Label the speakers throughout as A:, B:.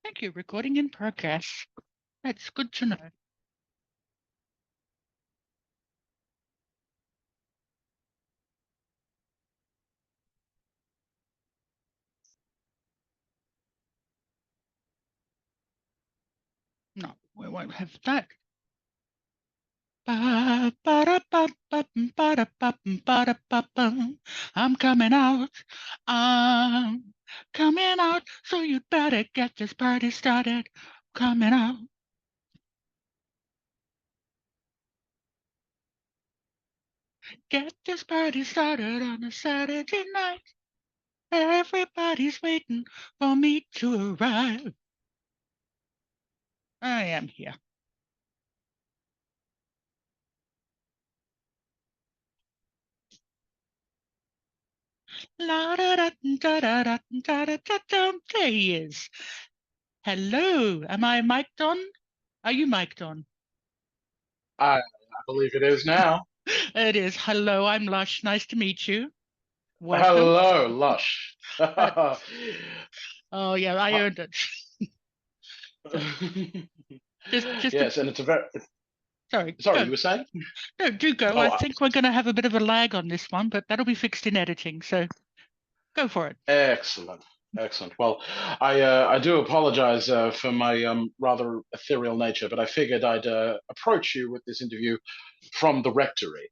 A: Thank you. Recording in progress. That's good to know. No, we won't have that. I'm coming out. I'm coming out. So you'd better get this party started. Coming out. Get this party started on a Saturday night. Everybody's waiting for me to arrive. I am here. La da da da da da da da da da. There he is. Hello. Am I mic'd on? Are you mic'd on?
B: I believe it is now.
A: It is. Hello, I'm Lush. Nice to meet you. Welcome.
B: Hello, Lush.
A: Uh, oh yeah, I earned it. So just a
B: Yes, and it's a very.
A: sorry.
B: Sorry,
A: Go.
B: you were saying?
A: No, do go.
B: Oh,
A: I think we're going to have a bit of a lag on this one, but that'll be fixed in editing. So go for it.
B: excellent, excellent. Well, I do apologize for my rather ethereal nature, but I figured I'd approach you with this interview from the rectory.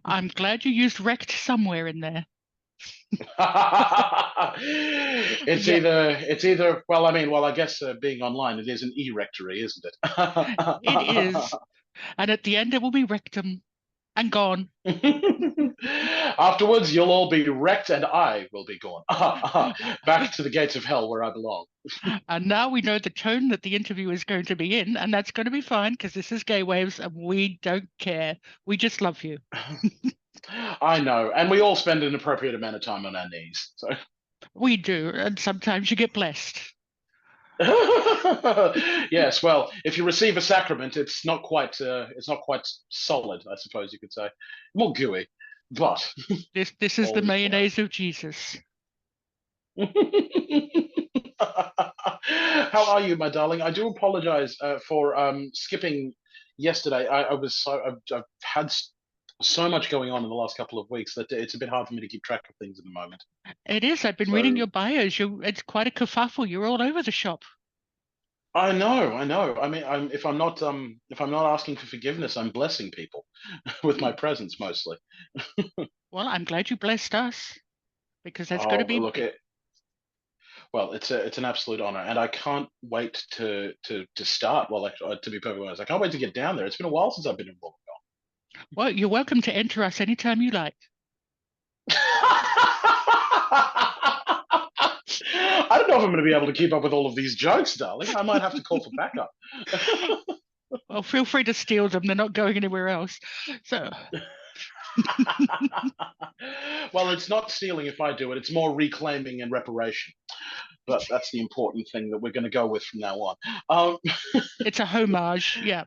A: I'm glad you used rect somewhere in there. Yeah,
B: It's either well, I mean, well, I guess being online, it is an e-rectory, isn't
A: it
B: it?
A: is. And at the end, it will be rectum and gone.
B: Afterwards, you'll all be wrecked and I will be gone. Back to the gates of hell where I belong.
A: And now we know the tone that the interview is going to be in, and that's going to be fine because this is Gaywaves and we don't care. We just love you.
B: I know, and we all spend an appropriate amount of time on our knees. So,
A: We do, and sometimes you get blessed.
B: yes, well, if you receive a sacrament, it's not quite solid, I suppose you could say, more gooey, but
A: This is the
B: all is well.
A: mayonnaise of Jesus.
B: How are you, my darling? I do apologize for skipping yesterday. I was so I've had so much going on in the last couple of weeks that it's a bit hard for me to keep track of things at the moment.
A: It is. I've been reading
B: So
A: your bios. It's quite a kerfuffle. You're all over the shop.
B: I know, I know. I mean, if I'm not asking for forgiveness, I'm blessing people with my
A: Hmm.
B: presence mostly.
A: Well, I'm glad you blessed us because that's going to
B: Oh,
A: be
B: look,
A: big.
B: well, it's an absolute honor, and I can't wait to start. Well, to be perfectly honest, I can't wait to get down there. It's been a while since I've been involved.
A: Well, you're welcome to enter us anytime you like.
B: I don't know if I'm going to be able to keep up with all of these jokes, darling. I might have to call for backup.
A: Well, feel free to steal them. They're not going anywhere else. So,
B: Well, it's not stealing if I do it. It's more reclaiming and reparation. But that's the important thing that we're going to go with from now on. Um,
A: it's a homage. Yeah,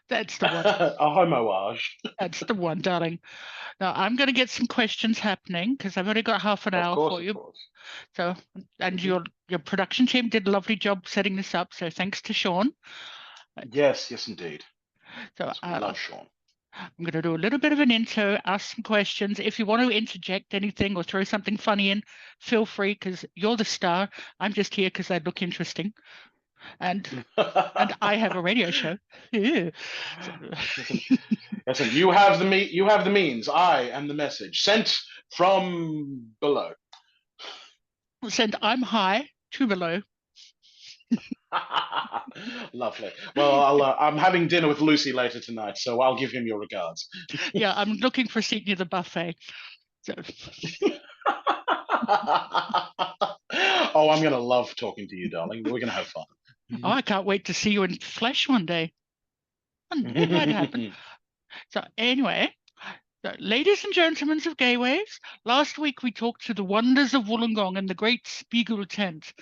A: that's the one.
B: a homoage,
A: That's the one, darling. Now, I'm going to get some questions happening because I've only got half an
B: of
A: hour
B: course,
A: for
B: of
A: you.
B: course.
A: So, and
B: Hmm.
A: your production team did a lovely job setting this up. So, thanks to Sean.
B: Yes, yes, indeed.
A: So,
B: Yes, we love Sean.
A: I'm going to do a little bit of an intro, ask some questions. If you want to interject anything or throw something funny in, feel free because you're the star. I'm just here because I look interesting, and I have a radio show. Yeah. So,
B: Listen, listen. You have the You have the means. I am the message sent from below.
A: send I'm high to below.
B: Lovely. Well, I'm having dinner with Lucy later tonight, so I'll give him your regards.
A: Yeah, I'm looking for a seat near the buffet. So,
B: Oh, I'm gonna love talking to you, darling. We're gonna have fun.
A: oh, I can't wait to see you in flesh one day. It might happen. So anyway, so, ladies and gentlemen of Gaywaves, last week we talked to the wonders of Wollongong and the great Spiegel tent.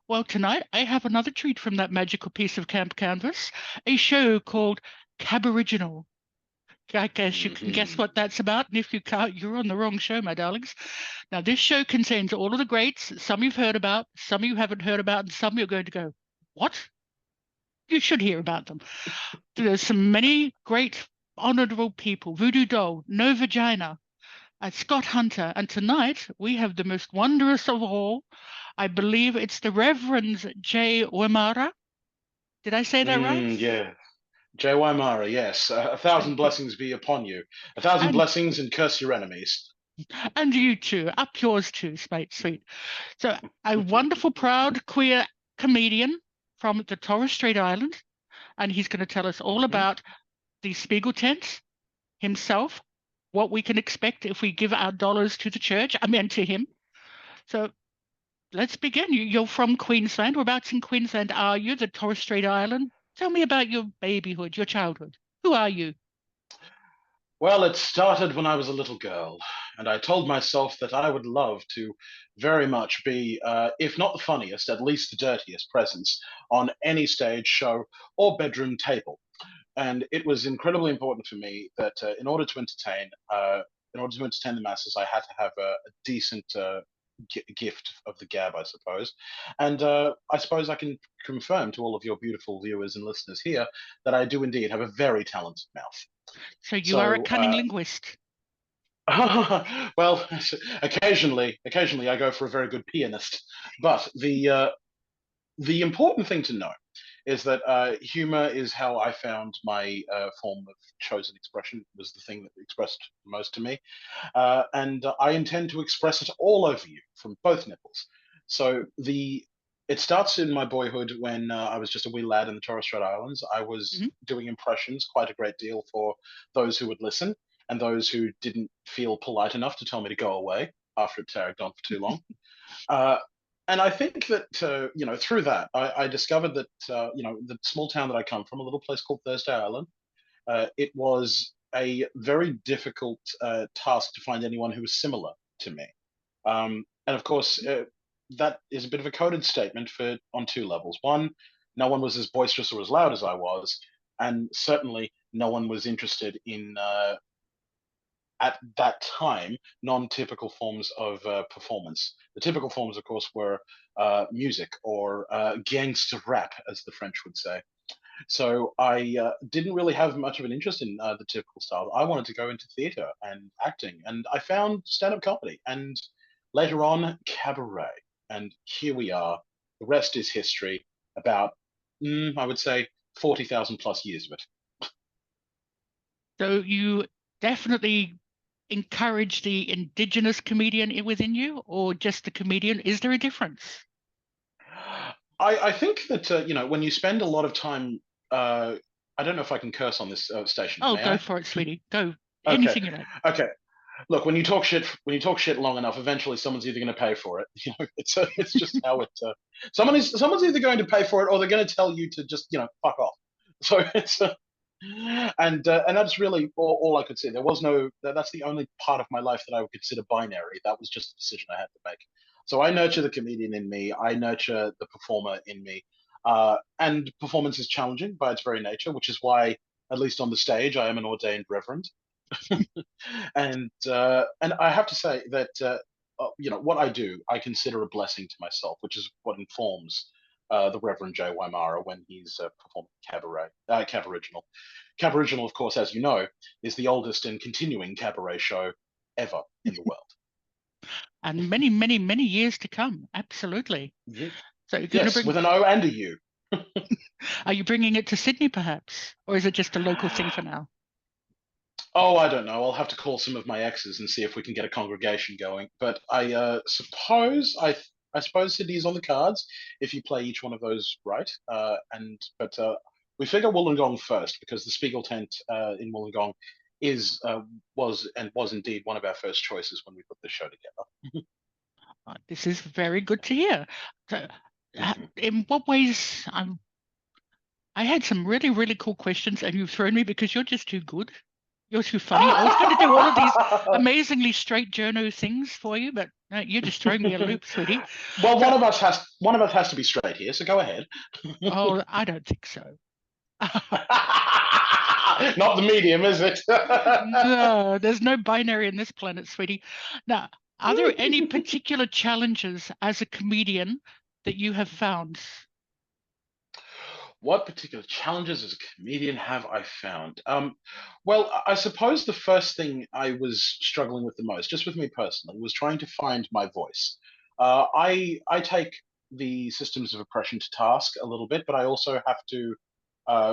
A: Well, tonight I have another treat from that magical piece of camp canvas, a show called Caboriginal. I guess you can guess what that's about. And if you can't, you're on the wrong show, my darlings. Now, this show contains all of the greats, some you've heard about, some you haven't heard about, and some you're going to go, what? You should hear about them. There's some many great, honorable people. Voodoo Doll, No Vagina, Scott Hunter. And tonight, we have the most wondrous of all. I believe it's the Reverend Jaya Wymarra. Did I say that right?
B: Yeah. Jaya Wymarra, yes. A thousand
A: Thank you.
B: blessings be upon you. A thousand
A: And
B: blessings and curse your enemies.
A: and you too. Up yours too, sweet. So a wonderful, proud, queer comedian from the Torres Strait Island, and he's going to tell us all
B: Mhm.
A: about the Spiegel tent himself, what we can expect if we give our dollars to the church. I mean, to him. So let's begin. You're from Queensland. Whereabouts in Queensland are you? The Torres Strait Island. Tell me about your babyhood, your childhood. Who are you?
B: Well, it started when I was a little girl, and I told myself that I would love to very much be, if not the funniest, at least the dirtiest presence on any stage show or bedroom table. And it was incredibly important for me that in order to entertain the masses, I had to have a decent gift of the gab, I suppose. And I suppose I can confirm to all of your beautiful viewers and listeners here that I do indeed have a very talented mouth.
A: So you are a
B: So,
A: cunning linguist.
B: well, occasionally I go for a very good pianist. But the important thing to know is that humor is how I found my form of chosen expression. It was the thing that expressed most to me, and I intend to express it all over you from both nipples. So it starts in my boyhood when I was just a wee lad in the Torres Strait Islands. I was
A: Mhm.
B: doing impressions quite a great deal for those who would listen and those who didn't feel polite enough to tell me to go away after it tagged on for too long. Uh, and I think that through that, I discovered that the small town that I come from, a little place called Thursday Island, it was a very difficult task to find anyone who was similar to me. And of course, that is a bit of a coded statement for on two levels. One, no one was as boisterous or as loud as I was, and certainly no one was interested in at that time non-typical forms of performance. The typical forms, of course, were music or gangster rap, as the French would say. So I didn't really have much of an interest in the typical style. I wanted to go into theatre and acting, and I found stand-up comedy, and later on cabaret. And here we are. The rest is history. About, I would say, 40,000 plus years of it.
A: So you definitely encourage the indigenous comedian within you, or just the comedian? Is there a difference?
B: I think that when you spend a lot of time, uh, I don't know if I can curse on this station.
A: Oh,
B: May
A: go
B: I?
A: for it, sweetie. Go.
B: Okay,
A: Anything you like.
B: okay. Look, when you talk shit long enough, eventually someone's either going to pay for it. It's just how it. Someone's either going to pay for it or they're going to tell you to just fuck off. So it's and that's really all I could see. There was no that's the only part of my life that I would consider binary. That was just a decision I had to make. So I nurture the comedian in me. I nurture the performer in me. And performance is challenging by its very nature, which is why, at least on the stage, I am an ordained reverend. And I have to say that what I do, I consider a blessing to myself, which is what informs the Reverend Jay Wymarra when he's performing cabaret, Caboriginal. Caboriginal, of course, as you know, is the oldest and continuing cabaret show ever in the world.
A: And many, many, many years to come. Absolutely.
B: Ye-
A: So you're going to
B: yes,
A: bring,
B: with an O and a U.
A: are you bringing it to Sydney perhaps? Or is it just a local thing for now?
B: Oh, I don't know. I'll have to call some of my exes and see if we can get a congregation going. But I suppose Sydney is on the cards if you play each one of those right. And but We figure Wollongong first because the Spiegel tent in Wollongong is was indeed one of our first choices when we put this show together.
A: This is very good to hear. So,
B: Mhm.
A: in what ways, I had some really, really cool questions and you've thrown me because you're just too good. You're too funny. I was going to do all of these amazingly straight journo things for you, but no, you're just throwing me a loop, sweetie.
B: Well,
A: So,
B: one of us has to be straight here, so go ahead.
A: oh, I don't think so.
B: Not the medium, is it?
A: No, there's no binary in this planet, sweetie. Now, are there any particular challenges as a comedian that you have found?
B: What particular challenges as a comedian have I found? Well, I suppose the first thing I was struggling with the most, just with me personally, was trying to find my voice. I take the systems of oppression to task a little bit, but I also have to,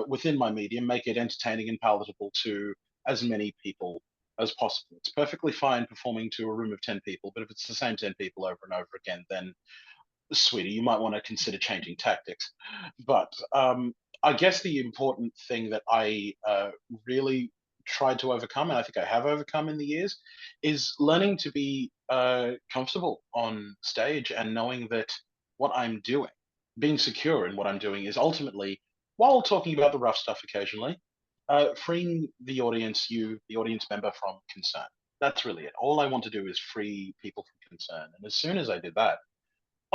B: within my medium, make it entertaining and palatable to as many people as possible. It's perfectly fine performing to a room of 10 people, but if it's the same 10 people over and over again, then sweetie, you might want to consider changing tactics. But I guess the important thing that I really tried to overcome, and I think I have overcome in the years, is learning to be comfortable on stage and knowing that what I'm doing, being secure in what I'm doing, is ultimately, while talking about the rough stuff occasionally, freeing the audience, the audience member, from concern. That's really it. All I want to do is free people from concern. And as soon as I did that,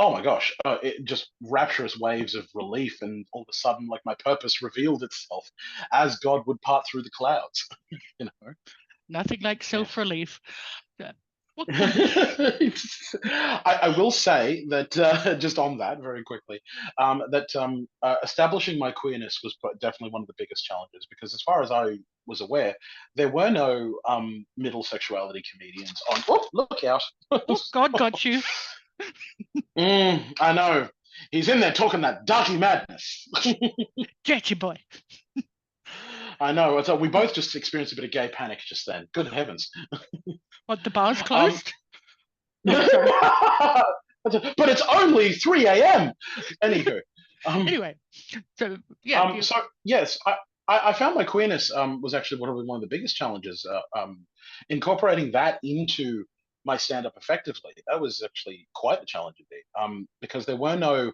B: oh my gosh, it just rapturous waves of relief, and all of a sudden, like my purpose revealed itself as God would part through the clouds. You know,
A: Nothing like
B: yes.
A: self-relief. Uh, What can
B: I will say that just on that very quickly, that establishing my queerness was definitely one of the biggest challenges because, as far as I was aware, there were no middle sexuality comedians on. Oh, look out!
A: Oh, God got you.
B: I know. He's in there talking that darky madness.
A: Get you, boy.
B: I know. So we both just experienced a bit of gay panic just then. Good heavens.
A: What, the bar's
B: Um,
A: closed? Oh, sorry.
B: but it's only 3 a.m. Anywho. Um,
A: Anyway, so yeah,
B: so yes, I found my queerness was actually one of the biggest challenges. Incorporating that into my stand-up effectively, that was actually quite the challenge indeed. Because there were no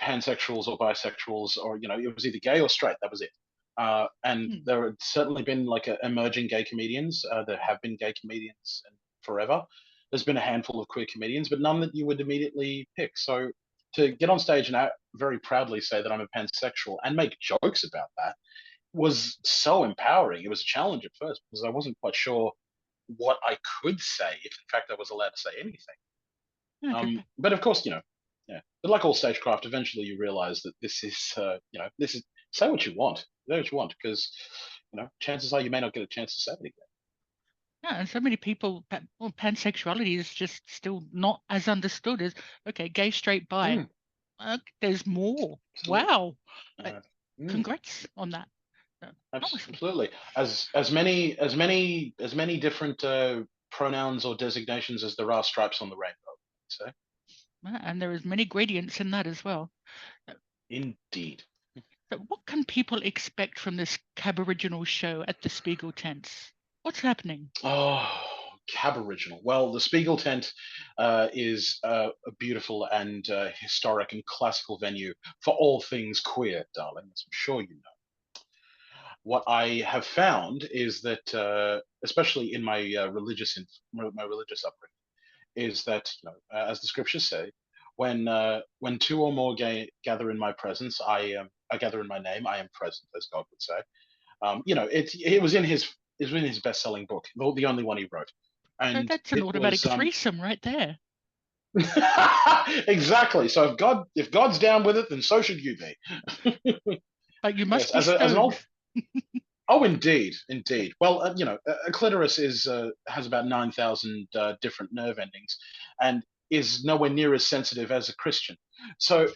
B: pansexuals or bisexuals, or it was either gay or straight. That was it. And
A: hmm,
B: there had certainly been like emerging gay comedians. There have been gay comedians forever. There's been a handful of queer comedians, but none that you would immediately pick. So to get on stage and very proudly say that I'm a pansexual and make jokes about that was so empowering. It was a challenge at first because I wasn't quite sure what I could say, if in fact I was allowed to say anything.
A: okay.
B: But of course, yeah. But like all stagecraft, eventually you realize that this is say what you want, say what you want, because chances are you may not get a chance to say it again.
A: Yeah, and so many people, well, pansexuality is just still not as understood as, okay, gay, straight, bi.
B: Mm,
A: There's more.
B: absolutely.
A: Wow. Uh,
B: Uh, mm,
A: Congrats on that. Nice.
B: absolutely. As many different pronouns or designations as there are stripes on the rainbow. So
A: And there is many gradients in that as well. Uh,
B: indeed.
A: So what can people expect from this Caboriginal show at the Spiegel Tents? What's happening?
B: Oh, Cab Original. Well, the Spiegel tent is a beautiful and historic and classical venue for all things queer, darling, as I'm sure you know. What I have found is that, especially in my my religious upbringing, is that as the scriptures say, when two or more gather in my presence, I gather in my name, I am present, as God would say. It was in his best-selling book, the only one he wrote,
A: So
B: and
A: that's an
B: it
A: automatic
B: was
A: threesome right there.
B: exactly. So if God's down with it, then so should you be.
A: But you
B: Yes,
A: must be
B: as an
A: stoned.
B: old. Oh, indeed, indeed. Well, a clitoris is has about 9,000 different nerve endings, and is nowhere near as sensitive as a Christian. So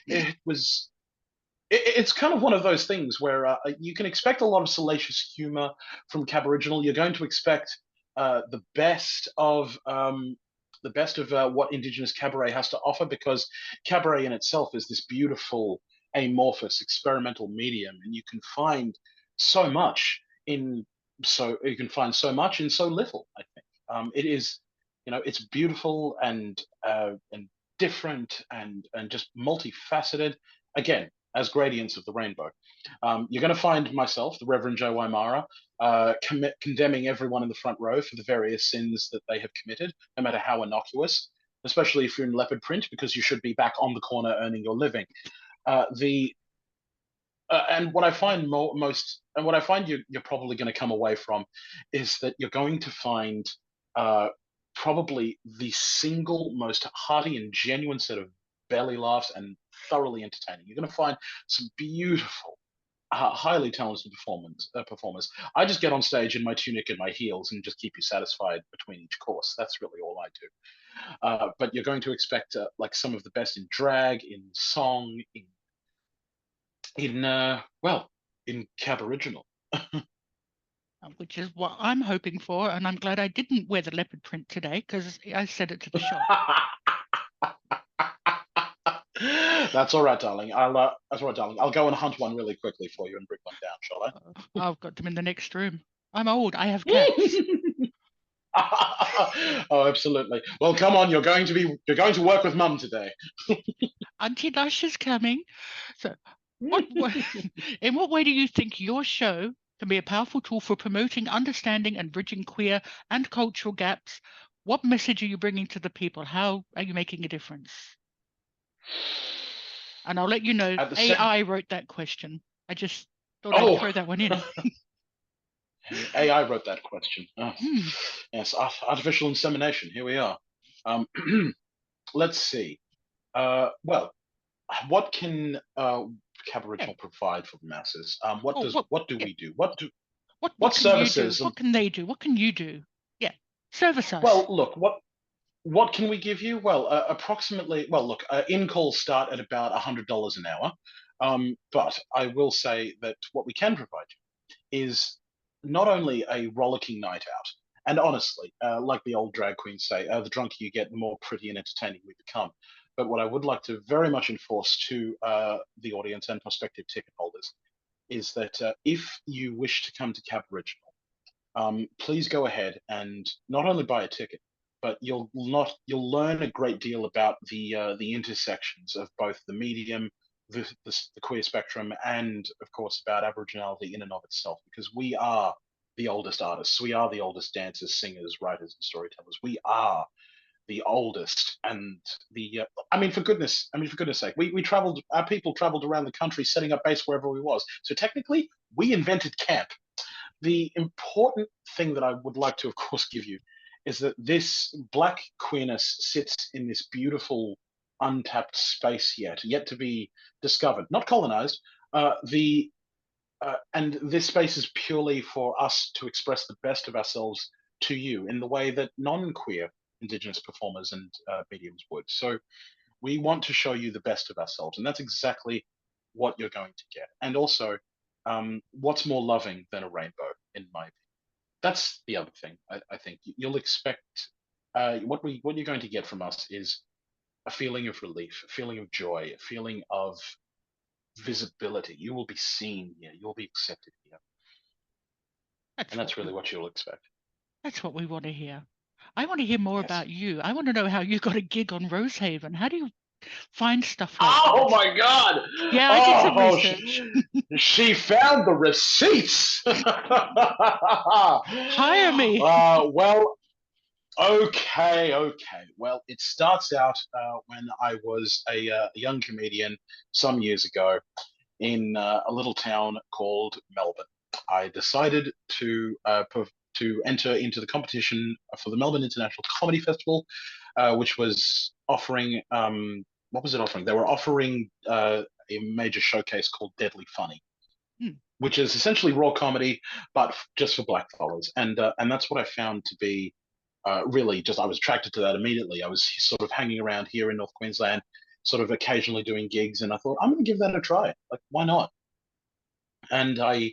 B: it's kind of one of those things where you can expect a lot of salacious humor from Caboriginal. You're going to expect the best of what Indigenous cabaret has to offer, because cabaret in itself is this beautiful, amorphous, experimental medium, and so much in you can find so much in so little. I think it is, it's beautiful and different and just multifaceted. Again, as gradients of the rainbow. You're going to find myself, the Reverend Jaya Wymarra, condemning everyone in the front row for the various sins that they have committed, no matter how innocuous, especially if you're in leopard print, because you should be back on the corner earning your living. The And what I find and what I find you're probably going to come away from, is that you're going to find uh, probably the single most hearty and genuine set of belly laughs and thoroughly entertaining. You're going to find some beautiful, highly talented performers. I just get on stage in my tunic and my heels and just keep you satisfied between each course. That's really all I do. But you're going to expect like some of the best in drag, in song, in cab original.
A: Which is what I'm hoping for, and I'm glad I didn't wear the leopard print today because I said it to the shop.
B: That's all right, darling. That's all right, darling. I'll go and hunt one really quickly for you and bring one down, shall I?
A: I've got them in the next room. I'm old. I have cats.
B: Oh, absolutely. Well, come on. You're going to work with Mum today.
A: Auntie Lush is coming. So, in what way do you think your show can be a powerful tool for promoting, understanding, and bridging queer and cultural gaps? What message are you bringing to the people? How are you making a difference? And I'll let you know,
B: At the same,
A: AI wrote that question. I just thought I'd
B: oh,
A: throw that one in.
B: AI wrote that question. Oh,
A: Hmm.
B: yes, artificial insemination. Here we are. Um, let's see. Well, what can
A: Yeah.
B: Caboriginal provide for the masses?
A: Oh, what?
B: What do
A: Yeah.
B: we do?
A: What
B: What
A: can you do?
B: services?
A: What can they do? What can you do? Yeah. Service us.
B: Well, look, what can we give you? Well, approximately. Well, look, in calls start at about $100 an hour. But I will say that what we can provide you is not only a rollicking night out, and honestly, like the old drag queens say, the drunker you get, the more pretty and entertaining we become. But what I would like to very much enforce to the audience and prospective ticket holders is that if you wish to come to Cap Original, please go ahead and not only buy a ticket, but you'll learn a great deal about the intersections of both the medium, the queer spectrum, and of course about Aboriginality in and of itself, because we are the oldest artists, we are the oldest dancers, singers, writers, and storytellers. We are the oldest, and the for goodness sake, we traveled. Our people traveled around the country, setting up base wherever we was. So technically, we invented camp. The important thing that I would like to, of course, give you is that this black queerness sits in this beautiful, untapped space yet to be discovered, not colonized. The And this space is purely for us to express the best of ourselves to you in the way that non-queer Indigenous performers and mediums would. So we want to show you the best of ourselves, and that's exactly what you're going to get. And also, what's more loving than a rainbow, in my opinion? That's the other thing. I think you'll expect what you're going to get from us is a feeling of relief, a feeling of joy, a feeling of visibility. You will be seen here. You will be accepted here,
A: That's
B: and that's really what you'll expect.
A: that's what we want to hear. I want to hear more
B: Yes.
A: about you. I want to know how you got a gig on Rosehaven. How do you find stuff like
B: Oh
A: that?
B: my God!
A: Yeah, I did some
B: Oh,
A: research.
B: she found the receipts.
A: Hire me.
B: Well, okay, okay. Well, it starts out when I was a young comedian some years ago in a little town called Melbourne. I decided to enter into the competition for the Melbourne International Comedy Festival, which was offering what was it offering? They were offering a major showcase called Deadly Funny,
A: Hmm,
B: which is essentially raw comedy, but just for black fellas. And that's what I found to be really just I was attracted to that immediately. I was sort of hanging around here in North Queensland, sort of occasionally doing gigs, and I thought I'm going to give that a try. Like, why not? And I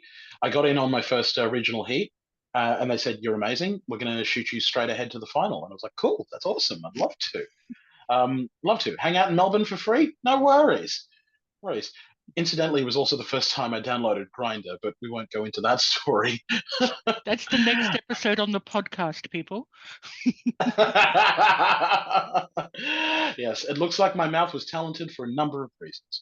B: got in on my first regional heat, and they said you're amazing. We're going to shoot you straight ahead to the final. And I was like, cool, that's awesome. I'd love to. Love to hang out in Melbourne for free. No worries. Worries. Incidentally, it was also the first time I downloaded Grinder, but we won't go into that story.
A: that's the next episode on the podcast, people.
B: Yes, it looks like my mouth was talented for a number of reasons.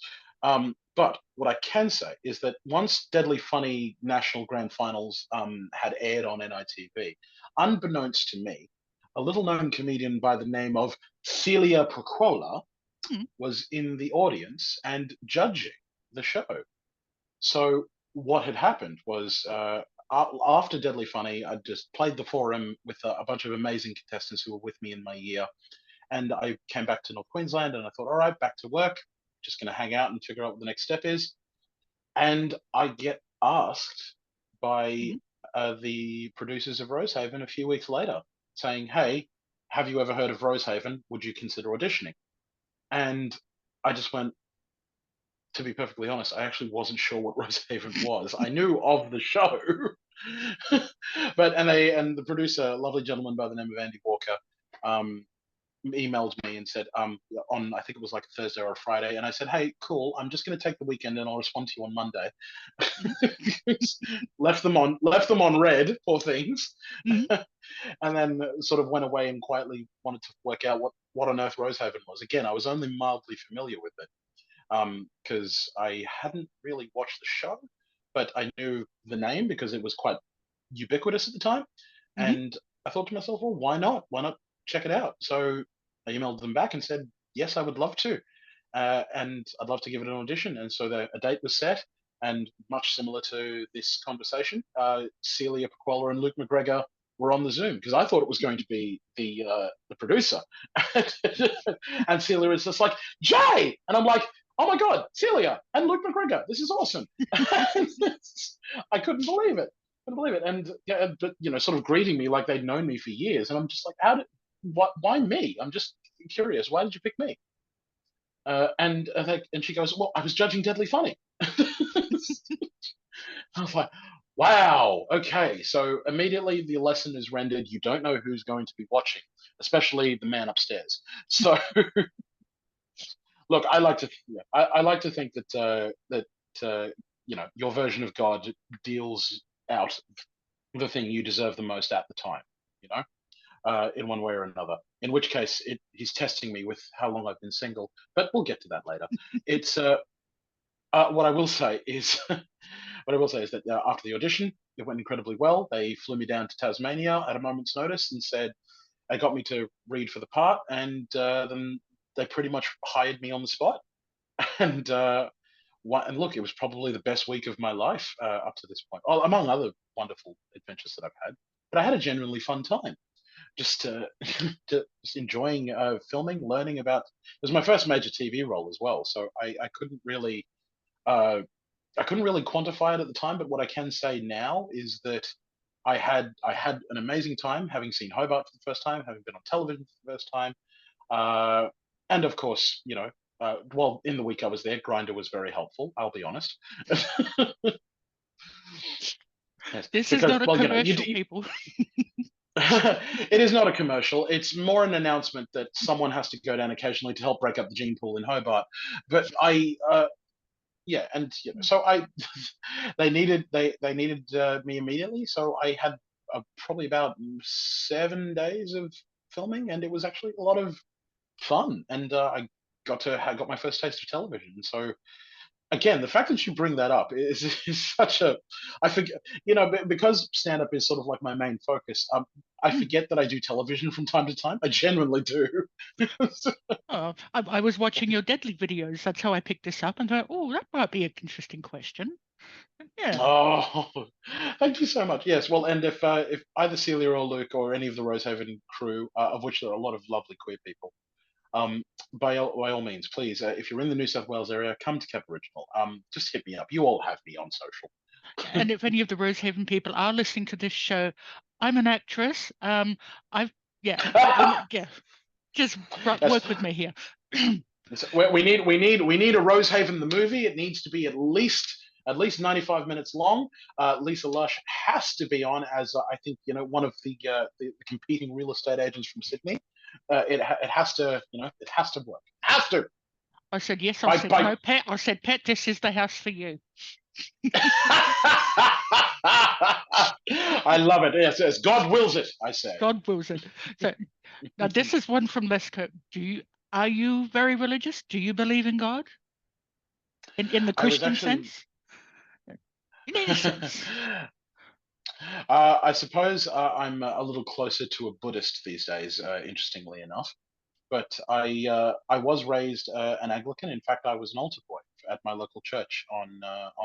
B: But what I can say is that once Deadly Funny National Grand Finals had aired on NITV, unbeknownst to me, a little known comedian by the name of Celia Proquola
A: Hmm,
B: was in the audience and judging the show. So what had happened was after Deadly Funny, I just played the forum with a bunch of amazing contestants who were with me in my year, and I came back to North Queensland, and I thought, all right, back to work, just going to hang out and figure out what the next step is. And I get asked by
A: Mhm.
B: the producers of Rosehaven a few weeks later, saying, "Hey, have you ever heard of Rosehaven? Would you consider auditioning?" And I just went, to be perfectly honest, I actually wasn't sure what Rosehaven was. I knew of the show, but the producer, a lovely gentleman by the name of Andy Walker, um, emailed me and said, on I think it was like a Thursday or a Friday, and I said, "Hey, cool. I'm just going to take the weekend and I'll respond to you on Monday."
A: Mhm.
B: Left them on red, poor things,
A: Mhm.
B: and then sort of went away and quietly wanted to work out what on earth Rosehaven was. Again, I was only mildly familiar with it because I hadn't really watched the show, but I knew the name because it was quite ubiquitous at the time.
A: Mhm.
B: And I thought to myself, well, why not? Why not check it out? So I emailed them back and said, yes, I would love to. And I'd love to give it an audition. And so a date was set. And much similar to this conversation, Celia Paquella and Luke McGregor were on the Zoom because I thought it was going to be the producer. And Celia is just like, Jay! And I'm like, oh my God, Celia and Luke McGregor, this is awesome. I couldn't believe it. Couldn't believe it. And yeah, but sort of greeting me like they'd known me for years. And I'm just like, why me? I'm just curious. Why did you pick me? And she goes, well, I was judging Deadly Funny. I was like, wow, okay. So immediately the lesson is rendered. You don't know who's going to be watching, especially the man upstairs. So look, I like to think that your version of God deals out the thing you deserve the most at the time, you know, in one way or another. In which case, he's testing me with how long I've been single, but we'll get to that later. It's what I will say is that after the audition, it went incredibly well. They flew me down to Tasmania at a moment's notice and said they got me to read for the part, and then they pretty much hired me on the spot. And and look, it was probably the best week of my life up to this point, among other wonderful adventures that I've had. But I had a genuinely fun time, just just enjoying filming, learning about. It was my first major TV role as well, so uh, I couldn't really quantify it at the time. But what I can say now is that I had an amazing time having seen Hobart for the first time, having been on television for the first time, uh, and of course, well, in the week I was there, Grinder was very helpful. I'll be honest. Yes,
A: This is
B: because
A: not a
B: well,
A: commercial, people.
B: it is not a commercial. It's more an announcement that someone has to go down occasionally to help break up the gene pool in Hobart. But yeah, and so they needed me immediately. So I had probably about 7 days of filming, and it was actually a lot of fun. And I got my first taste of television. So again, the fact that you bring that up is such a I forget because stand up is sort of like my main focus. I
A: Mm.
B: forget that I do television from time to time. I genuinely do.
A: I was watching your deadly videos. That's how I picked this up and thought, oh, that might be an interesting question. Yeah.
B: Oh, thank you so much. Yes, well, and if either Celia or Luke or any of the Rosehaven crew, of which there are a lot of lovely queer people, by all means, please, if you're in the New South Wales area, come to Cap Original. Just hit me up. You all have me on social.
A: And if any of the Rosehaven people are listening to this show, I'm an actress. I've yeah, yeah. Just
B: Yes,
A: work with me here.
B: we need a Rosehaven the movie. It needs to be at least 95 minutes long. Lisa Lush has to be on as I think one of the competing real estate agents from Sydney. It has to it has to work. It has to.
A: I said yes. I said
B: By
A: no, Pet. I said, Pet, this is the house for you.
B: I love it. Yes, yes. God wills it, I say.
A: God wills it. So now this is one from Lesco. Are you very religious? Do you believe in God in the
B: I was
A: Christian
B: actually.
A: sense? In any sense?
B: I suppose I'm a little closer to a Buddhist these days, interestingly enough. But I was raised an Anglican. In fact, I was an altar boy at my local church on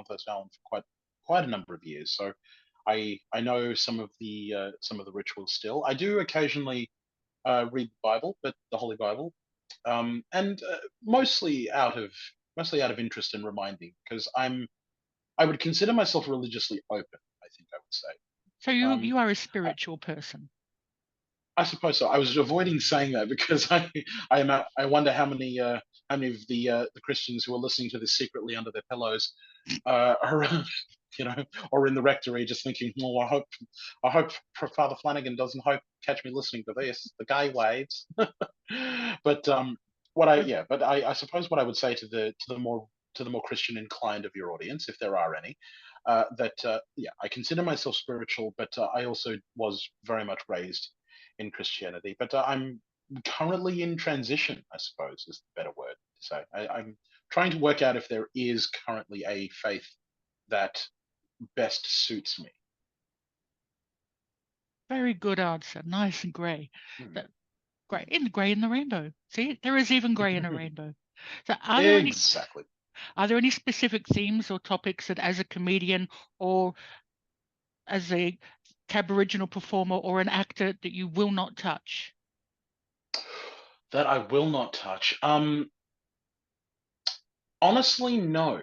B: Thursday Island for quite a number of years. So I know some of the rituals still. I do occasionally read the Bible, but the Holy Bible, and mostly out of interest and reminding, because I would consider myself religiously open. I think I would say.
A: So you
B: Um,
A: you are a spiritual person.
B: I suppose so. I was avoiding saying that because I wonder how many of the Christians who are listening to this secretly under their pillows are or in the rectory just thinking, well, I hope Father Flanagan doesn't hope catch me listening to this, the Gaywaves. But I suppose what I would say to the more Christian inclined of your audience, if there are any, I consider myself spiritual, but I also was very much raised in Christianity. But I'm currently in transition, I suppose, is the better word to say. I'm trying to work out if there is currently a faith that best suits me.
A: Very good answer. Nice and grey.
B: Hmm.
A: That grey in the grey in the rainbow. See, there is even grey in a rainbow. So
B: Exactly.
A: are there any specific themes or topics that as a comedian or as a Aboriginal performer or an actor that you will not touch?
B: That I will not touch. Honestly, no.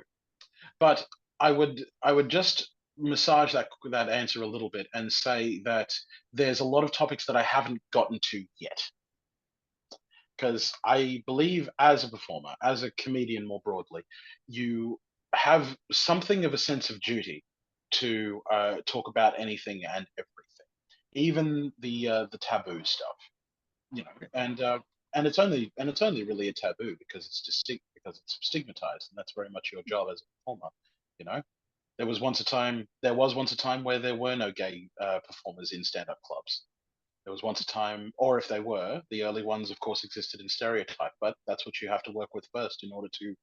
B: But I would just massage that answer a little bit and say that there's a lot of topics that I haven't gotten to yet. Because I believe, as a performer, as a comedian more broadly, you have something of a sense of duty to talk about anything and everything, even the taboo stuff, you know. And it's only really a taboo because because it's stigmatized, and that's very much your job as a performer, you know. There was once a time where there were no gay performers in stand-up clubs. There was once a time, or if they were, the early ones, of course, existed in stereotype, but that's what you have to work with first in order to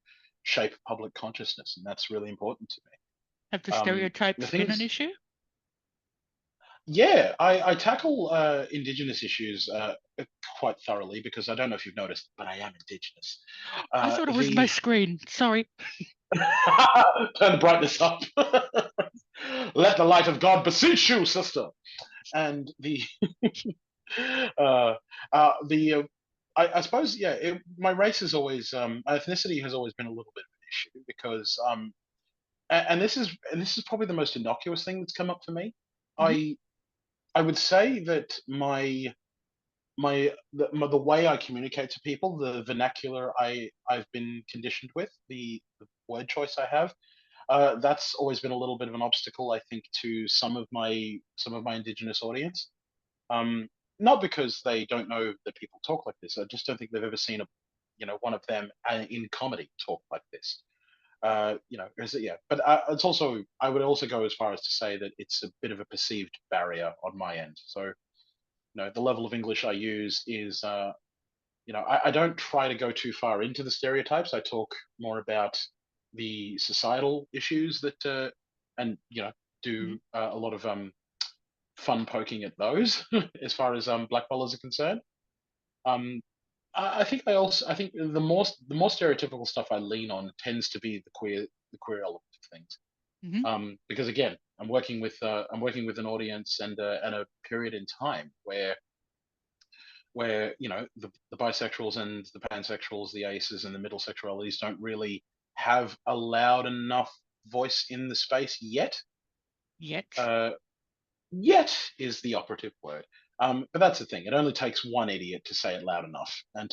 B: shape public consciousness, and that's really important to me.
A: Have the
B: The
A: stereotypes been an
B: things,
A: issue?
B: yeah, I tackle Indigenous issues quite thoroughly because I don't know if you've noticed, but I am Indigenous.
A: I thought it was my
B: The
A: screen. Sorry.
B: Turn the brightness up. Let the light of God beseech you, sister. And uh, the I suppose my race has always my ethnicity has always been a little bit of an issue because and this is probably the most innocuous thing that's come up for me.
A: Hmm.
B: I I would say that the way I communicate to people, the vernacular I've been conditioned with, the word choice I have, that's always been a little bit of an obstacle, I think, to some of my indigenous audience. Um, Not because they don't know that people talk like this. I just don't think they've ever seen one of them in comedy talk like this. But it's also I would also go as far as to say that it's a bit of a perceived barrier on my end. So the level of English I use is I don't try to go too far into the stereotypes. I talk more about the societal issues that and
A: Hmm.
B: do a lot of fun poking at those as far as black ballers are concerned. Um, I think the more stereotypical stuff I lean on tends to be the queer element of things.
A: Hmm.
B: Because again, I'm working with an audience and a period in time where the bisexuals and the pansexuals, the aces and the middle sexualities don't really have a loud enough voice in the space yet.
A: Yet.
B: Uh, Yet is the operative word. But that's the thing. It only takes one idiot to say it loud enough and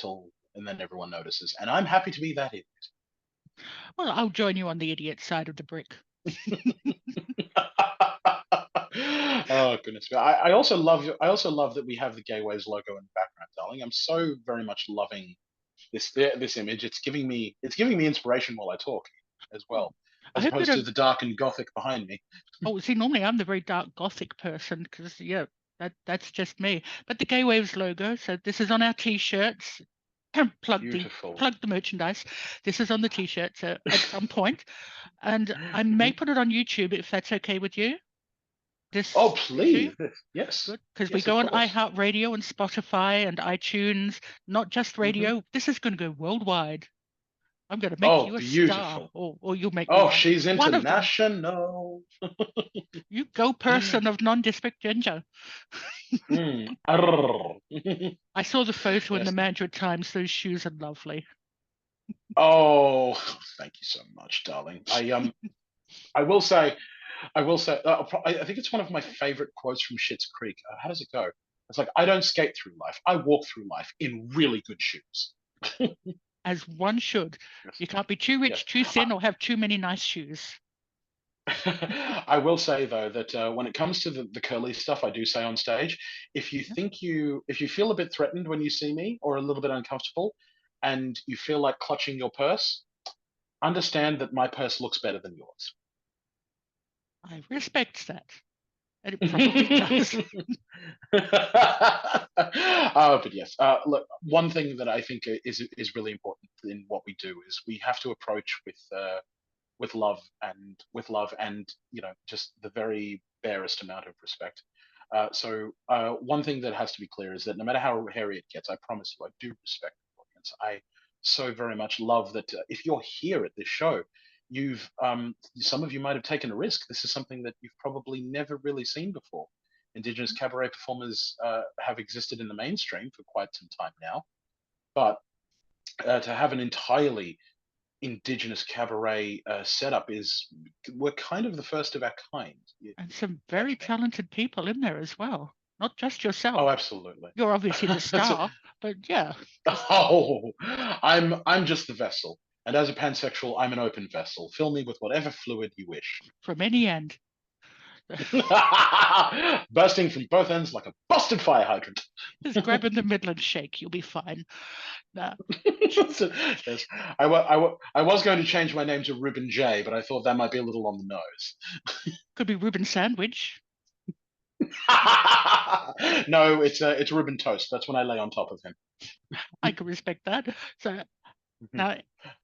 B: then everyone notices. And I'm happy to be that idiot.
A: Well, I'll join you on the idiot side of the brick.
B: Oh goodness! I also love that we have the Gaywaves logo in the background, darling. I'm so very much loving this image. It's giving me inspiration while I talk as
A: Oh,
B: well,
A: I
B: as
A: hope you
B: opposed to
A: don't.
B: the dark and gothic behind me.
A: Oh, see, normally I'm the very dark gothic person because yeah, that's just me. But the Gay Waves logo, so this is on our t-shirts.
B: Beautiful.
A: Plug the merchandise. This is on the t-shirt at some point, and I may put it on YouTube if that's okay with you.
B: Oh,
A: This issue,
B: please. Yes.
A: good, because we
B: Yes, of
A: go on
B: course.
A: iHeartRadio and Spotify and iTunes, not just
B: Hmm.
A: radio. This is going to go worldwide. I'm going to make
B: Oh,
A: you a star,
B: beautiful.
A: or you'll make me
B: Oh,
A: one.
B: she's
A: One of them.
B: international.
A: You go, person of nondescript gender.
B: Arr.
A: I saw the photo in the
B: Yes.
A: Mandarin Times. Those shoes are lovely.
B: Oh, thank you so much, darling. I will say, I think it's one of my favorite quotes from Schitt's Creek. How does it go? It's like, I don't skate through life. I walk through life in really good shoes.
A: As one should.
B: Yes.
A: You can't be too rich,
B: Yes.
A: too thin, or have too many nice shoes.
B: I will say though that when it comes to the curly stuff I do say on stage, if you feel a bit threatened when you see me or a little bit uncomfortable, and you feel like clutching your purse, understand that my purse looks better than yours.
A: I respect that. And it probably does.
B: But yes, look, one thing that I think is really important in what we do is we have to approach with love and just the very barest amount of respect. So one thing that has to be clear is that no matter how hairy it gets, I promise you, I do respect the audience. I so very much love that if you're here at this show, you've some of you might have taken a risk. This is something that you've probably never really seen before. Indigenous cabaret performers have existed in the mainstream for quite some time now, but to have an entirely indigenous cabaret setup is we're kind of the first of our kind.
A: And some
B: Catch
A: very
B: me.
A: talented people in there as well. Not just
B: Oh,
A: yourself.
B: absolutely.
A: You're obviously the
B: That's it.
A: star, but yeah, just
B: Oh, I'm just the vessel, and as a pansexual, I'm an open vessel. Fill me with whatever fluid you wish.
A: from any end.
B: Bursting from both ends like a busted fire hydrant.
A: Just grab in the middle and shake. You'll be fine. Now,
B: Yes, I was going to change my name to Ruben J, but I thought that might be a little on the nose.
A: could be Reuben Sandwich.
B: No, it's Ruben Toast. That's when I lay on top of him.
A: I can respect that. So now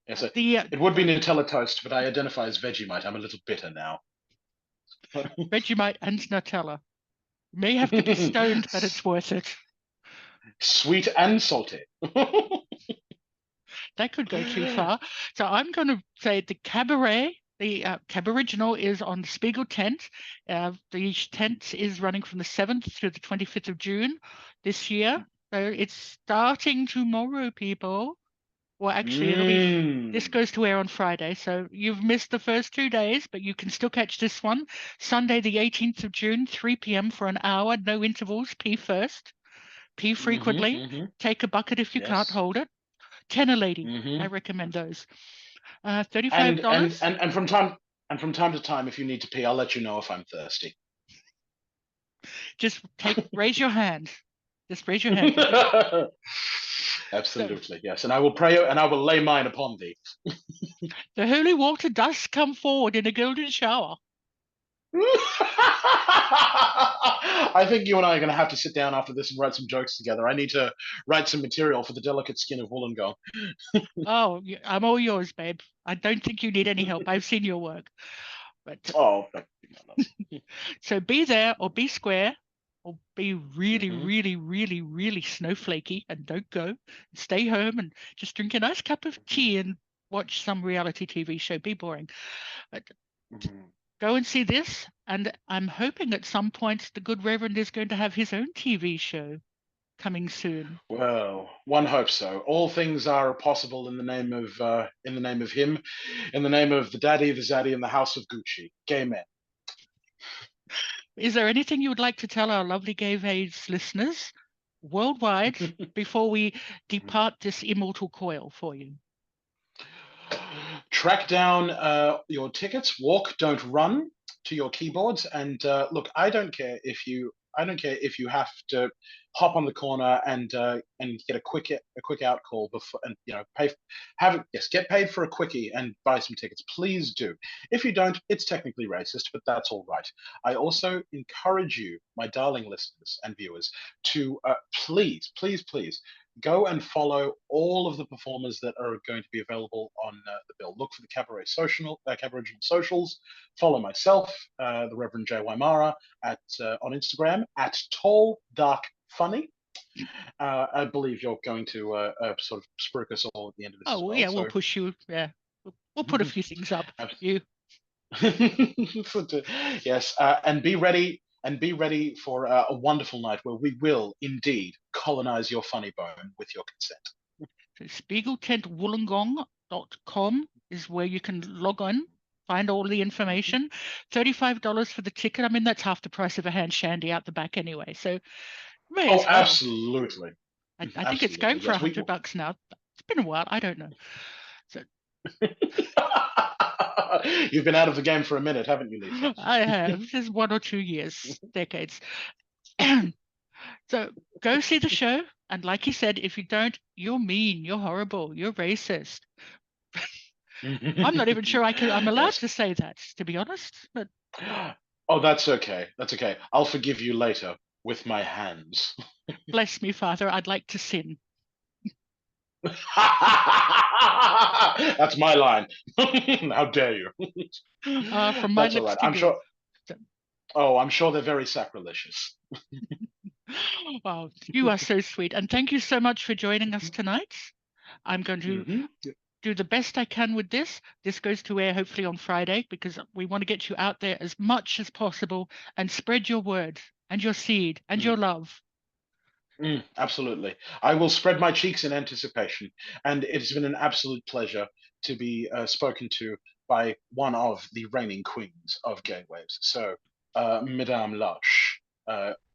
B: Yes,
A: the
B: it would be Nutella toast, but I identify as Vegemite. I'm a little bitter now.
A: Vegemite and Nutella may have to be stoned, but it's worth it.
B: Sweet and salty.
A: That could go too far. So I'm going to say the cabaret. The Caboriginal is on the Spiegel tent. The tent is running from the 7th to the 25th of June this year. So it's starting tomorrow, people. Well, actually, this
B: Mm.
A: goes to air on Friday. So you've missed the first 2 days, but you can still catch this one. Sunday, the 18th of June, 3 p.m. for an hour, no intervals. Pee first, pee frequently.
B: Mm-hmm.
A: Take a bucket if you can't
B: Yes.
A: hold it. Tenor lady. I
B: Mm-hmm.
A: recommend those. $35.
B: And from time to time, if you need to pee, I'll let you know if I'm thirsty.
A: Just raise your hand. Just raise your hand, people. So
B: Absolutely, yes. And I will pray and I will lay mine upon thee.
A: the holy water does come forward in a golden shower.
B: I think you and I are going to have to sit down after this and write some jokes together. I need to write some material for the delicate skin of Wollongong.
A: Oh, I'm all yours, babe. I don't think you need any help. I've seen your work. But
B: Oh, thank you, my love.
A: so be there or be square or be really,
B: Hmm.
A: really, really, really snowflakey and don't go. Stay home and just drink a nice cup of tea and watch some reality TV show. Be boring. But
B: Hmm.
A: go and see this. And I'm hoping at some point the good Reverend is going to have his own TV show coming soon.
B: Well, one hopes so. All things are possible in the name of him, in the name of the Daddy, the Zaddy, and the House of Gucci. Gay men.
A: Is there anything you would like to tell our lovely Gaywaves listeners worldwide before we depart this immortal coil for you?
B: Track down your tickets. Walk, don't run to your keyboards. And look, I don't care if you have to hop on the corner and get a quick out call before, and pay have it yes get paid for a quickie and buy some tickets. Please do. If you don't, it's technically racist, but that's all right. I also encourage you, my darling listeners and viewers, to please, please, please go and follow all of the performers that are going to be available on the bill. Look for the Cabaret socials. Follow myself, the Reverend Jaya Wymarra, on Instagram at Tall Dark Funny. I believe you're going to sort of spruik us all at the end of this
A: Oh,
B: as
A: well,
B: well.
A: yeah, we'll
B: So,
A: push you. Yeah, we'll put a few things up.
B: abs-
A: You.
B: yes, and be ready for a wonderful night where we will indeed colonize your funny bone with your consent.
A: So spiegeltentwollongong.com is where you can log on, find all the information. $35 for the ticket. I mean, that's half the price of a hand shandy out the back anyway. So may
B: Oh,
A: as well.
B: absolutely,
A: I think it's going
B: absolutely.
A: for
B: Yes, we.
A: $100 now. It's been a while. I don't know. So
B: You've been out of the game for a minute, haven't you, Lisa?
A: I have just 1 or 2 years, decades. So go see the show. And like he said, if you don't, you're mean, you're horrible, you're racist. I'm not even sure I'm allowed
B: Yes.
A: to say that, to be honest. But
B: Oh, that's okay. That's okay. I'll forgive you later with my hands.
A: bless me, Father, I'd like to sin.
B: That's my line. How dare you?
A: From my
B: That's all
A: lips
B: right.
A: to
B: I'm
A: you.
B: sure. Oh, I'm sure they're very sacrilegious.
A: Wow, you are so sweet. And thank you so much for joining us tonight. I'm going to
B: Hmm.
A: do the best I can with this. This goes to air hopefully on Friday because we want to get you out there as much as possible and spread your word and your seed and your love.
B: Absolutely. I will spread my cheeks in anticipation. And it's been an absolute pleasure to be spoken to by one of the reigning queens of Gaywaves. So, Madame Lush,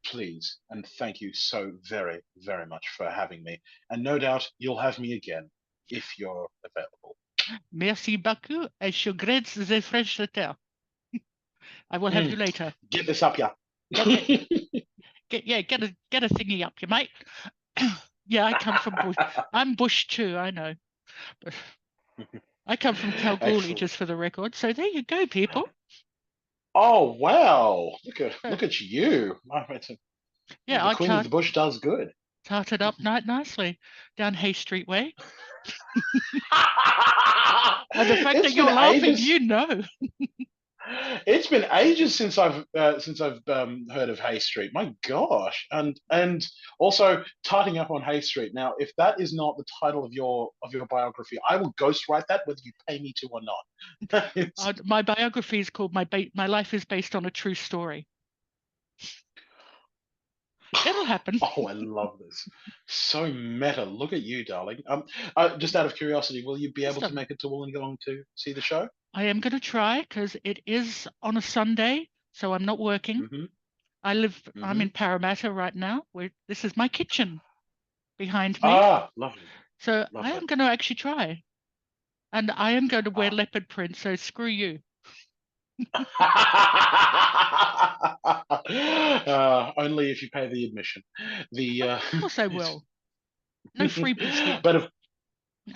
B: please, and thank you so very, very much for having me. And no doubt you'll have me again if you're available.
A: Merci beaucoup et je regrette the French letter. I will have you
B: Mm,
A: later.
B: get this up, yeah.
A: Okay, get a thingy up, you mate. Yeah, I come from Bush. I'm Bush too, I know. But I come from Kalgoorlie,
B: Excellent.
A: just for the record. So there you go, people.
B: Oh wow!
A: So,
B: Look at you. Oh,
A: yeah,
B: the
A: I
B: Queen of the Bush does good.
A: tarted up nicely down Hay Street Way. And the fact that
B: It's been
A: you're laughing,
B: ages.
A: you know.
B: It's been ages since I've heard of Hay Street. My gosh, and also tarting up on Hay Street. Now, if that is not the title of your biography, I will ghostwrite that whether you pay me to or not. That is,
A: My biography is called My Life is Based on a True Story. It'll happen.
B: oh, I love this. So meta. Look at you, darling. Just out of curiosity, will you be
A: Yes,
B: able to
A: darling.
B: make it to Wollongong to see the show?
A: I am going to try because it is on a Sunday, so I'm not working.
B: Mm-hmm.
A: I'm
B: Mm-hmm.
A: in Parramatta right now, where this is my kitchen behind me.
B: Ah, lovely,
A: So I
B: lovely.
A: am going to actually try. And I am going to wear
B: Ah.
A: leopard print, so screw you.
B: Only if you pay the admission. The
A: Of course I will. No freebies here.
B: but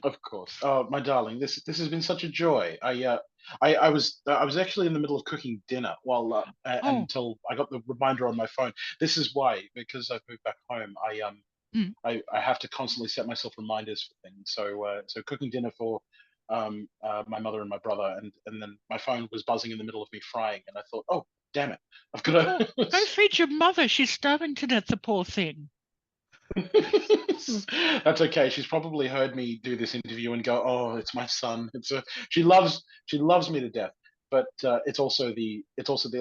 B: of course. Oh, my darling, this has been such a joy. I was actually in the middle of cooking dinner while
A: Oh,
B: until I got the reminder on my phone. This is why, because I've moved back home.
A: mm.
B: I have to constantly set myself reminders for things. So cooking dinner for my mother and my brother, and then my phone was buzzing in the middle of me frying, and I thought, oh damn it, I've got
A: Go
B: to.
A: feed your mother. She's starving to death, the poor thing.
B: That's okay. She's probably heard me do this interview and go, "Oh, it's my son." She loves me to death. But it's also the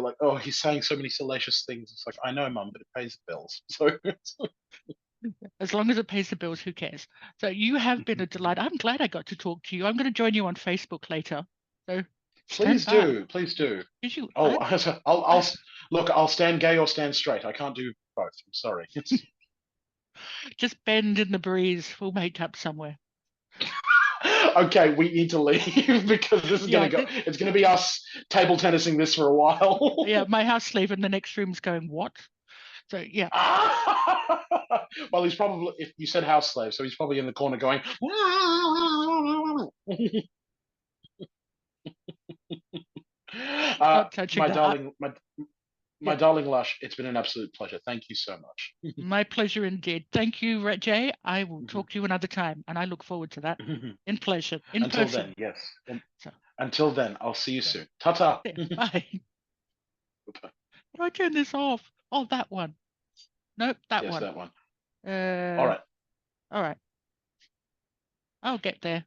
B: like, oh, he's saying so many salacious things. It's like I know, mum, but it pays the bills. So
A: As long as it pays the bills, who cares? So you have been a delight. I'm glad I got to talk to you. I'm going to join you on Facebook later. So stand
B: please
A: by.
B: do, please do.
A: Did you?
B: Oh, look. I'll stand gay or stand straight. I can't do both. I'm sorry.
A: Just bend in the breeze. We'll meet up somewhere.
B: Okay, we need to leave because this is
A: Yeah,
B: gonna go. It's gonna be us table tennising this for a while.
A: yeah. My house slave in the next room's going, what? So yeah.
B: Well, he's probably, if you said house slave, so he's probably in the corner going,
A: Not touching
B: my
A: that.
B: darling, my
A: Yeah,
B: darling Lush, it's been an absolute pleasure. Thank you so much.
A: my pleasure indeed. Thank you, Jay. I will talk to you another time, and I look forward to that. In pleasure, in
B: Until
A: person.
B: then, yes.
A: So,
B: Until then, I'll see you
A: so
B: soon. Ta ta.
A: yeah, bye. Do I turn this off? Oh, that one. Nope, that
B: Yes,
A: one.
B: that one. All right.
A: All right. I'll get there.